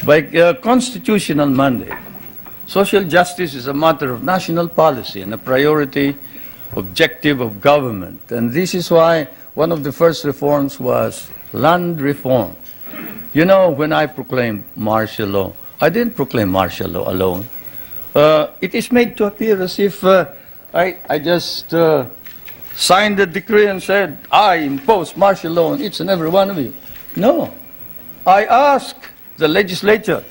By constitutional mandate, social justice is a matter of national policy and a priority objective of government. And this is why one of the first reforms was land reform. You know, when I proclaimed martial law, I didn't proclaim martial law alone. It is made to appear as if I just signed the decree and said, I impose martial law on each and every one of you. No. I asked the legislature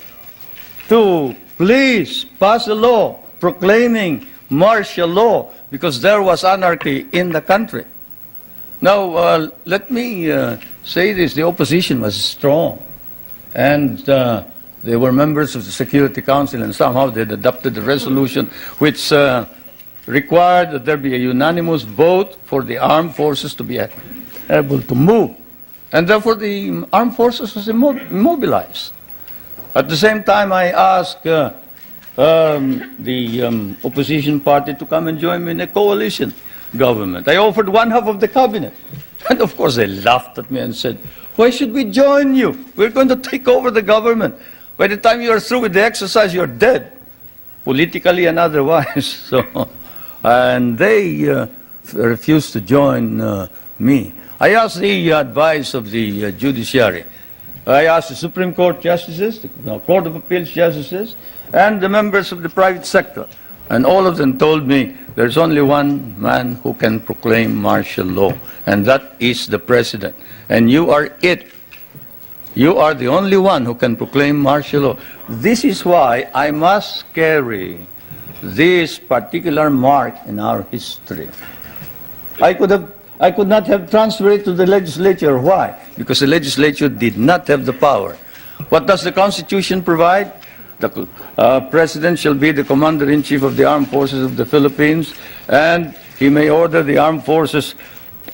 to please pass a law proclaiming martial law because there was anarchy in the country. Now, let me say this. The opposition was strong. And they were members of the Security Council, and somehow they had adopted a resolution which required that there be a unanimous vote for the armed forces to be able to move. And therefore, the armed forces was immobilized. At the same time, I asked the opposition party to come and join me in a coalition government. I offered one half of the cabinet. And of course, they laughed at me and said, why should we join you? We're going to take over the government. By the time you are through with the exercise, you're dead, politically and otherwise. So, and they refused to join me. I asked the advice of the judiciary. I asked the Supreme Court justices, the Court of Appeals justices, and the members of the private sector. And all of them told me there's only one man who can proclaim martial law, and that is the president. And you are it. You are the only one who can proclaim martial law. This is why I must carry this particular mark in our history. I could not have transferred it to the legislature. Why? Because the legislature did not have the power. What does the Constitution provide? The President shall be the Commander-in-Chief of the Armed Forces of the Philippines, and he may order the armed forces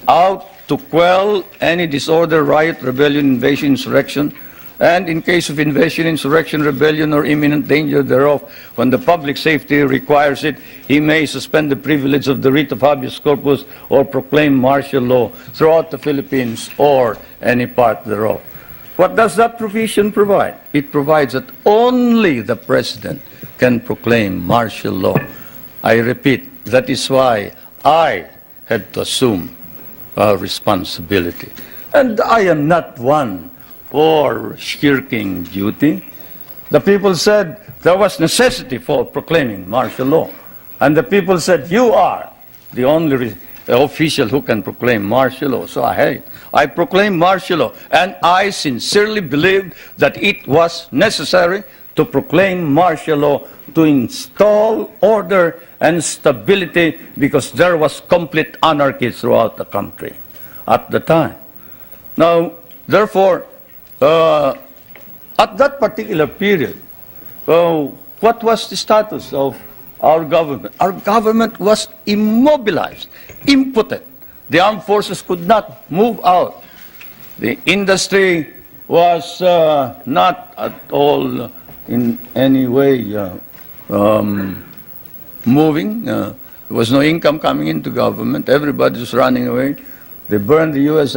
out to quell any disorder, riot, rebellion, invasion, insurrection, and in case of invasion, insurrection, rebellion, or imminent danger thereof, when the public safety requires it, he may suspend the privilege of the writ of habeas corpus or proclaim martial law throughout the Philippines or any part thereof. What does that provision provide? It provides that only the President can proclaim martial law. I repeat, that is why I had to assume responsibility. And I am not one for shirking duty. The people said there was necessity for proclaiming martial law. And the people said, you are the only official who can proclaim martial law. So I proclaimed martial law. And I sincerely believed that it was necessary to proclaim martial law to install order and stability because there was complete anarchy throughout the country at the time. Now, therefore, at that particular period, what was the status of our government? Our government was immobilized, impotent. The armed forces could not move out. The industry was not at all in any way moving. There was no income coming into government. Everybody was running away. They burned the U.S.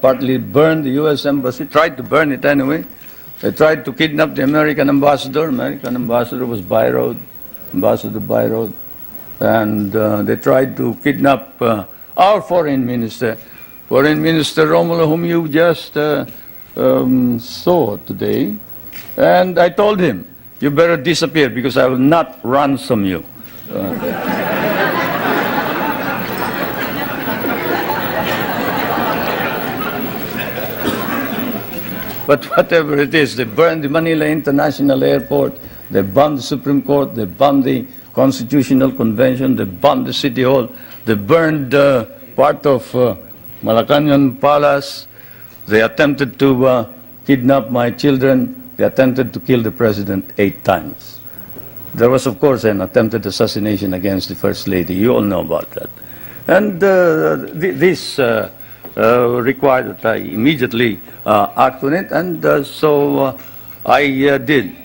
Partly burned the U.S. Embassy, tried to burn it anyway. They tried to kidnap the American ambassador. American ambassador was Byroad, Ambassador Byroad. And they tried to kidnap our foreign minister, Romulo, whom you just saw today. And I told him, you better disappear because I will not ransom you. But whatever it is, they burned the Manila International Airport, they bombed the Supreme Court, they bombed the Constitutional Convention, they bombed the City Hall, they burned part of Malacanang Palace, they attempted to kidnap my children, they attempted to kill the President 8 times. There was, of course, an attempted assassination against the First Lady. You all know about that. And this required that I immediately act on it, and so I did.